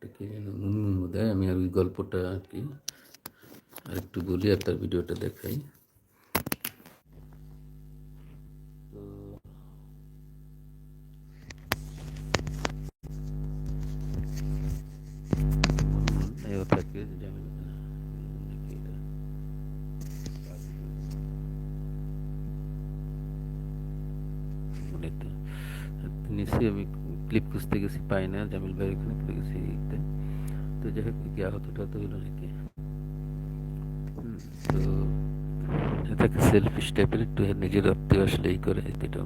একটা কি যেন মুনমুন বোধহয়। আমি আর ওই গল্পটা আর কি আরেকটু বলি আর তার ভিডিওটা দেখাই। তো মুনমুন এও থাকে জামিল দেখি এটা মনেতে নিচে আমি ক্লিপ খুঁজতে গেছি, পাই না, জামিল ভাই ওখানে পড়ে গেছি। তো যাই হোক কি আহতটা তো হইলো নাকি। তো এটাকে সেলফিশ টাইপের একটু নিজের আত্মীয় আসলে এই করে এটা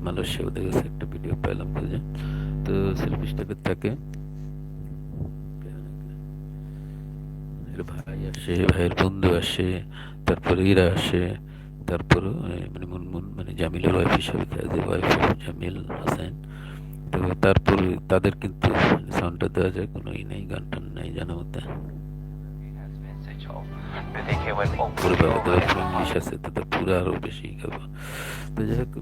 মালয়েশিয়া ওদের কাছে একটা ভিডিও পাইলাম খুঁজে। তো সেলফিশ টাইপের থাকে, এর ভাই আসে, ভাইয়ের বন্ধু আসে, তারপরে ইরা আসে, তারপর মানে মুনমুন মানে জামিলের ওয়াইফ হিসেবে যে ওয়াইফ জামিল হোসেন। তো তারপর তাদের কিন্তু সাউন্ডটা দেওয়া যায়, কোনো ই নেই, গান টান নেই জানা মতে। পুরো বাবা ইংলিশ আছে, তো পুরো আরো বেশি খাবো। তো যাই হোক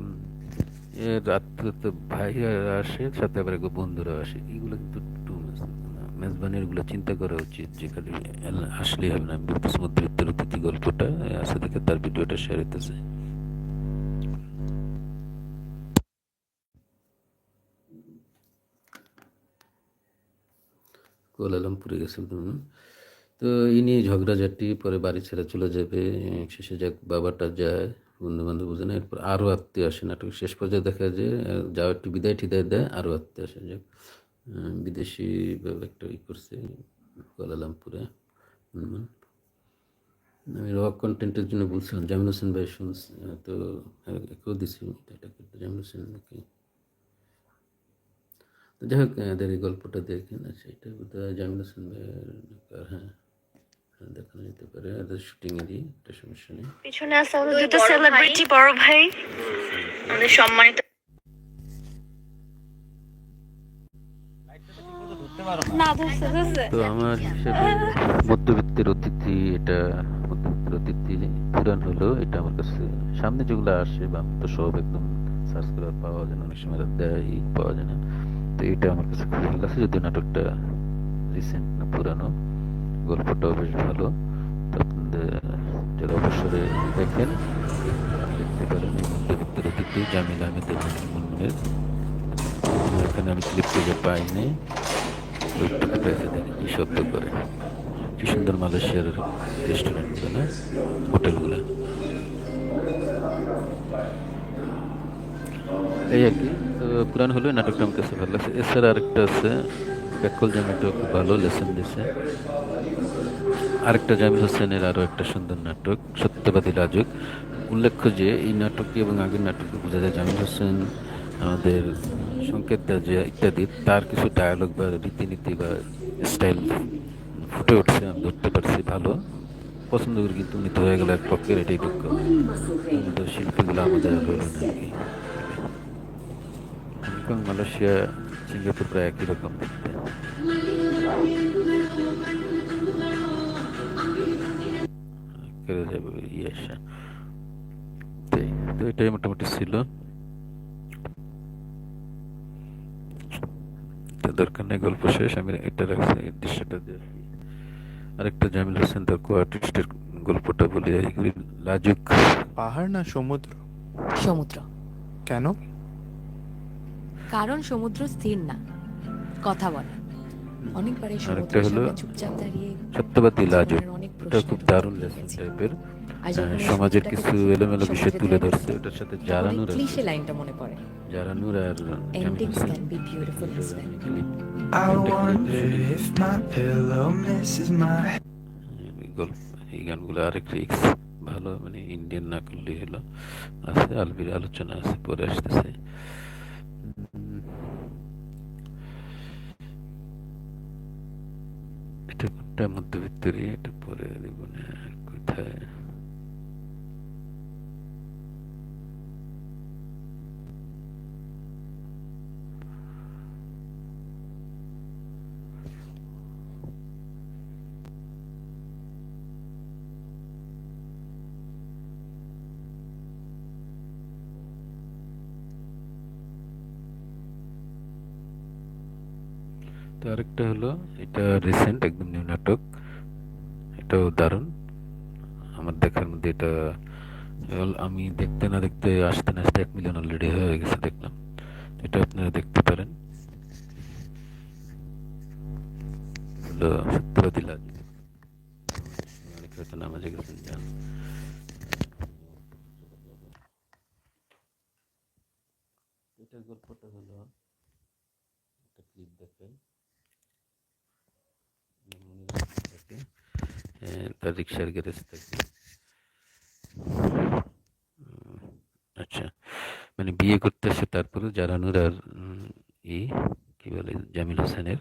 রাত্রে তো ভাই আসে, সাথে আবার বন্ধুরা আসে, এগুলো কিন্তু টু মেজবানের গুলো চিন্তা করা উচিত যে খালি আসলেই হবে না। বলতেছে মধ্যবিত্তের অতিথি গল্পটা আছে দেখে তার ভিডিওটা শেয়ার হইতেছে। কুয়ালালামপুরে গেছে তো এই নিয়ে ঝগড়াঝাটি, পরে বাড়ি ছেড়ে চলে যাবে। শেষে যাক বাবাটা যায়, বন্ধু বান্ধব বুঝে না, এরপর আরও আত্মীয় আসে। নাটক শেষ পর্যায়ে দেখা যায় যাওয়ার একটু বিদায় টিদায় দেয়, আরও আত্মীয় আসে। যাক বিদেশি একটা ই করছে কুয়ালালামপুরে। আমি রক কন্টেন্টের জন্য বলছিলাম জামিল হোসেন ভাই শুনছি, তো একেও দিছি এটা করতে জামিল হোসেন নাকি। তো যাই হোক এদের এই গল্পটা দেখেন। আচ্ছা এটা বোধহয় জামিল হোসেন ভাইয়ের, হ্যাঁ দেখানো যেতে পারে, এদের শুটিংয়েরই, একটা সমস্যা নেই। পিছনে আছে আমাদের দুটো সেলিব্রিটি বড় ভাই, আমাদের সম্মানিত। তো আমার হিসেবে মধ্যবিত্তের অতিথি, এটা মধ্যবিত্তের অতিথি পুরান হলো, এটা আমার কাছে সামনে যেগুলো আসে বা আমি তো সব একদম সার্চ করে পাওয়া যায় না, অনেক সময় দেয় পাওয়া যায় না। তো এটা আমার কাছে খুব ভালো লাগছে, যদিও নাটকটা রিসেন্ট না পুরানো, গল্পটাও বেশ ভালো। তো আপনাদের যারা অবসরে দেখেন দেখতে পারেন এই মধ্যবিত্তের অতিথি জামিল আহমেদ এবং মুনমুনের। এখানে আমি ক্লিপ থেকে পাইনি, ওইটুকু পেয়েছে, দেখি কি শব্দ করে, কি সুন্দর মালয়েশিয়ার রেস্টুরেন্টগুলো না, হোটেলগুলো, এই আর কি। তো পুরান হলেও নাটকটা আমার কাছে ভালো লাগছে। এছাড়া আরেকটা আছে ব্যাককল জামিলটাও খুব ভালো লেসন দিছে। আরেকটা জামিল হোসেনের আরো একটা সুন্দর নাটক সত্যবাদী লাজুক। উল্লেখ্য যে এই নাটকে এবং আগের নাটকে বোঝা যায় জামিল হোসেন আমাদের সংকেত যে ইত্যাদি তার কিছু ডায়ালগ বা রীতিনীতি বা স্টাইল ফুটে উঠছে, আমি ধরতে পারছি ভালো পছন্দ করি। কিন্তু উনি তো হয়ে গেল এক পক্ষের, এটাই দুঃখ। তো শিল্পীগুলো আমাদের আর হইল না আর কি। হংকং, মালয়েশিয়া, সিঙ্গাপুর প্রায় একই রকম দেখতে। কেড়ে যাবে ইয়ে আসা। তো এটাই মোটামুটি ছিল, দরকার নেই, গল্প শেষ। আমি এটা রাখছি, এই দৃশ্যটা দিয়ে আরেকটা জামিল হোসেন তার কো আর্টিস্টের গল্পটা বলি। এগুলি লাজুক। পাহাড় না সমুদ্র? সমুদ্র। কেন? কারণ সমুদ্র স্থির না, কথা বলে। অনেকবার এই আরেকটা সমুদ্রের হলো সামনে চুপচাপ দাঁড়িয়ে সত্যবাদী লাজুক। জীবনের অনেক এটা খুব প্রশ্নের উত্তর দারুণ খুঁজে লেসন গেছি। টাইপের, আর যখন এই সমাজের সূর্যটাকে কিছু দেখি, এলোমেলো বিষয় সমুদ্রে তুলে থেমে ধরছে। থাকি, ওটার সাথে তখন এই জারানুর আছে, ক্লিশে লাইনটা মনে পড়ে, জারানুর আর Jamil endings Hossain can be beautiful as well. Clip. I wonder if my pillow misses my গল্প, এই গানগুলো আরেক রিক্স ভালো, মানে ইন্ডিয়ান না করলেই হলো। আছে আলবির আলোচনা আছে, পরে আসতেছে। এটা কোনটা মধ্যবিত্তরই, এটা পরে দিব না কোথায়। তো আরেকটা হলো, এটা রিসেন্ট একদম নিউ নাটক, এটাও দারুণ আমার দেখার মধ্যে। এটা আমি দেখতে না দেখতে আসতে না আসতে 1 মিলিয়ন অলরেডি হয়ে গেছে দেখলাম। এটা আপনারা দেখতে পারেন, হলো সত্যবাদী লাজ। অনেক হয়তো নামাজে গেছেন, যান। এটার গল্পটা হলো, একটা ক্লিপ দেখেন, থাকে, তার রিক্সার গ্যারেজ থাকে। আচ্ছা, মানে বিয়ে করতেছে, তারপরে জারানুর আর ই কি বলে জামিল হোসেনের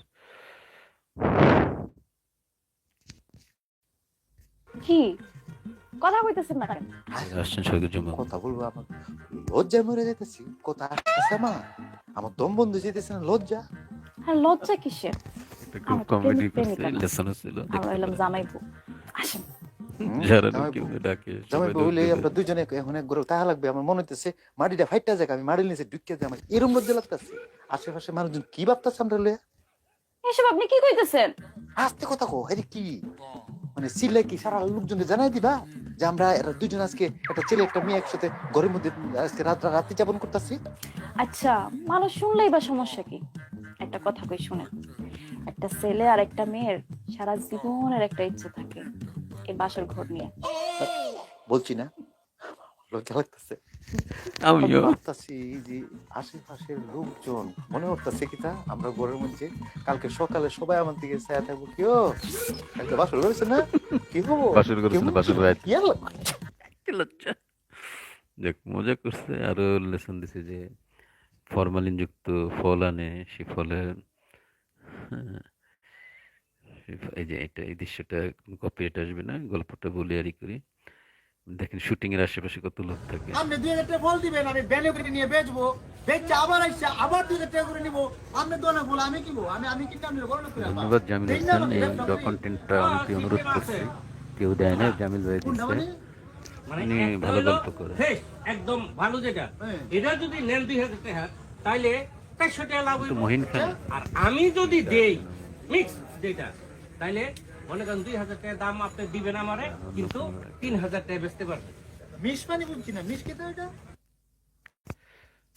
কি কথা কইতেছেন না কেন? আসছেন সৈকত জুমা। কথা বলবো আমার লজ্জায় মরে যেতেছি, কথা আসতেছে আমার, আমার দম বন্ধু যেতেছে না লজ্জা। আর লজ্জা কিসের? একটা খুব আমার তো কমেডি প্রেমিক করছে, প্রেমিকা না। লেসনও ছিল, আমরা দেখতে এলাম পারেন। জামাইবু। আসেন। জারানু জামাই কেউ ডাকে, জামাই সবাই বউ হইলে দৌড় আমরা দুজনে এখন এক ঘরে তাহা লাগবে। আমার মনে হইতেছে মাটিটা ফাইটটা যাক, আমি মাটির নিচে ঢুকে যাই, আমার এরম লজ্জা লাগতেছে। আশেপাশে মানুষজন কি ভাবতেছে আমরা লইয়া? এসব আপনি কি কইতেছেন? আস্তে কথা কো, আরে কি মানে সিলে কি সারা লোকজনকে জানাই দিবা যে আমরা এরা দুজন আজকে একটা ছেলে একটা মেয়ে একসাথে ঘরের মধ্যে আজকে রাত্রি যাপন করতেছি? আচ্ছা, মানুষ শুনলেই বা সমস্যা কি? একটা কথা কই শুনেন। একটা ছেলে আর একটা মেয়ের সারা জীবনের একটা ইচ্ছে থাকে, এই বাসর ঘর নিয়ে। বলছি না লজ্জা লাগতেছে। আমিও ভাবতাছি যে আশেপাশের লোকজন মনে করতেছে কি তা আমরা ঘরের মধ্যে কালকে সকালে সবাই আমার দিকে চায় থাকবো, কি ও একটা বাসর করেছে না, কি হবো বাসর করেছে না, বাসর রাত। কি আর কি লজ্জা। দেখ, মজা করছে, আরো লেসন দিছে যে ফরমালিন যুক্ত ফল আনে, সে ফলের এই যে এটা, এই দৃশ্যটা কপিরাইট আসবে না, গল্পটা বলি আর ই করি। দেখেন শুটিং এর আশেপাশে কত লোক থাকে। আপনি 2,000 টাকা ফল দিবেন, আমি ব্যানে করে নিয়ে বেচবো, বেচে আবার আইসা আবার 2,000 টাকা করে নিবো। আপনি দোনা বলে আমি কিনবো, আমি কিনতে আপনি বড় লোক করে আনবো। ধন্যবাদ জামিল হোসেন, এই কন্টেন্টটা অনেকে অনুরোধ করছে, কেউ দেয় না, জামিল ভাই কোনটা দিচ্ছে। মানে? উনি একটা ভালো হলো গল্প করে। ফ্রেশ, একদম ভালো যেটা, হ্যাঁ। এটা যদি নেন 2,000 টাকা, তাইলে 400 টাকা লাভ তো হইব। মহিন খান আর আমি যদি দেই মিক্স যেটা, তাইলে মনে করেন 2,000 টাকা দাম আপনি দিবেন আমারে, কিন্তু 3,000 টাকা বেচতে পারবেন। মিস পানি বুঝছি না, মিস খেতে ওইটা?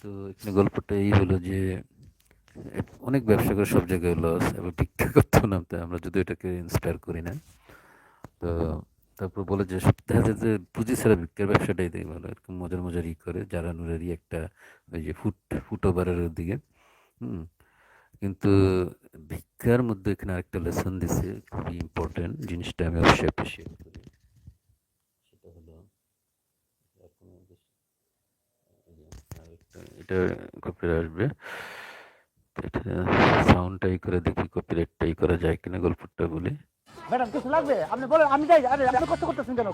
তো এখানে গল্পটা এই হলো যে অনেক ব্যবসা করে সব জায়গায় লস, এবার ভিক্ষা করতেও নামতে, আমরা যদি এটাকে ইন্সপায়ার করি না। তো তারপর বলে যে দেখা যায় যে পুঁজি ছাড়া ভিক্ষার ব্যবসাটাই দেয় ভালো, এরকম মজার মজার ই করে, যারা নুরারি একটা ওই যে ফুট ওভারের দিকে। হুম, কিন্তু ভিক্ষার মধ্যে এখানে আরেকটা লেসন দিছে, খুবই ইম্পর্টেন্ট জিনিসটা, আমি অবশ্যই অ্যাপ্রিসিয়েট করি। সেটা হলো এটা কপিরাইট আসবে, এটা সাউন্ডটাই করে দেখি কপিরাইটটাই করা যায় কিনা, গল্পটা বলি। ম্যাডাম কিছু লাগবে আপনি বলেন, আমি যাই। আরে আপনি কষ্ট করতেছেন কেন?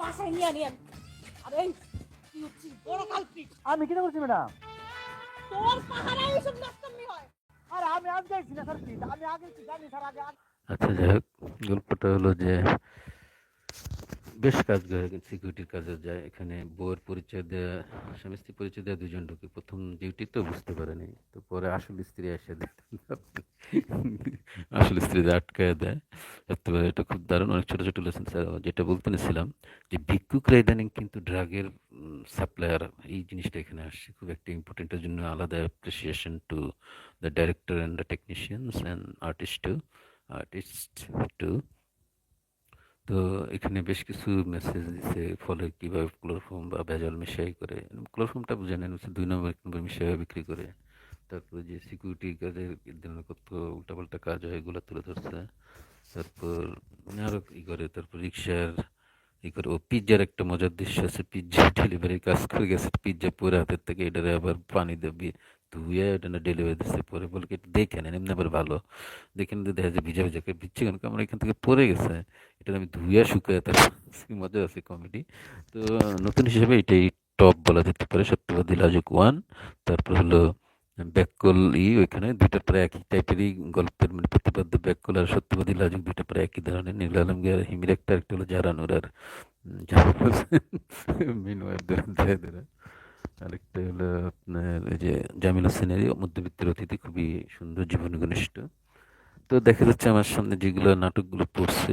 বাসায় নিয়ে নিয়ে আরে কি হচ্ছে বড় কালপিট আমি কি করছি ম্যাডাম? তোর পাহাড়ে এইসব নষ্টমি হয়। আরে আমি যাইছি না স্যার, কি আমি আগে কি জানি স্যার, আগে আচ্ছা, যাই হোক, গল্পটা হলো যে বেশ কাজ করে, সিকিউরিটির কাজে যায়। এখানে বউয়ের পরিচয় দেয়া, স্বামী স্ত্রী পরিচয় দেওয়া, দুজন ঢুকে প্রথম ডিউটি তো বুঝতে পারেনি, তো পরে আসল স্ত্রী এসে দেয়, আসল স্ত্রী আটকায় দেয়। দেখতে পারে, এটা খুব দারুণ, অনেক ছোট ছোট লেসন। যেটা বলতে নিছিলাম যে ভিক্ষুকরা ইদানিং কিন্তু ড্রাগের সাপ্লায়ার, এই জিনিসটা এখানে আসছে খুব একটা ইম্পর্টেন্টের জন্য। আলাদা appreciation to the director and the technicians and artist too. তো এখানে বেশ কিছু মেসেজ দিছে, ফলে কিভাবে ক্লোরোফর্ম বা ভেজাল মিশাই করে, ক্লোরোফর্মটা বুঝে নেন, 2 নম্বর 1 নম্বর মিশাই বিক্রি করে। তারপরে যে সিকিউরিটি কাজের ধরনের কত উল্টাপাল্টা কাজ হয়, এগুলো তুলে ধরছে। তারপর মানে আরো ই করে, তারপর রিক্সার ই করে। ও পিৎজার একটা মজার দৃশ্য আছে, পিৎজা ডেলিভারি কাজ করে গেছে, পিৎজা পুরো হাতের থেকে এটারে আবার পানি দেবে ধুয়ে এটা না ডেলিভারি দিচ্ছে। পরে বলে কি, দেখে নেন এমনি আবার ভালো, দেখে নিতে দেখা যায় ভিজা ভিজা ভিজছে কেন, আমার এখান থেকে পড়ে গেছে, এটা আমি ধুইয়া শুকায়, তার মজা আছে, কমেডি। তো নতুন হিসেবে এটাই টপ বলা যেতে পারে, সত্যবাদী লাজুক 1। তারপর হলো ব্যাককল ওইখানে দুইটা প্রায় একই টাইপেরই গল্পের, মানে প্রতিপাদ্য ব্যাককল আর সত্যবাদী লাজুক দুইটা প্রায় একই ধরনের। নীল আলমগীর আর হিমির একটা হলো জারানুর আর মেন ওয়াইফ ধরে। আরেকটা হলো আপনার ওই যে জামিল হোসেনেরই মধ্যবিত্তের অতিথি, খুবই সুন্দর জীবন ঘনিষ্ঠ। তো দেখা যাচ্ছে আমার সামনে যেগুলো নাটকগুলো পড়ছে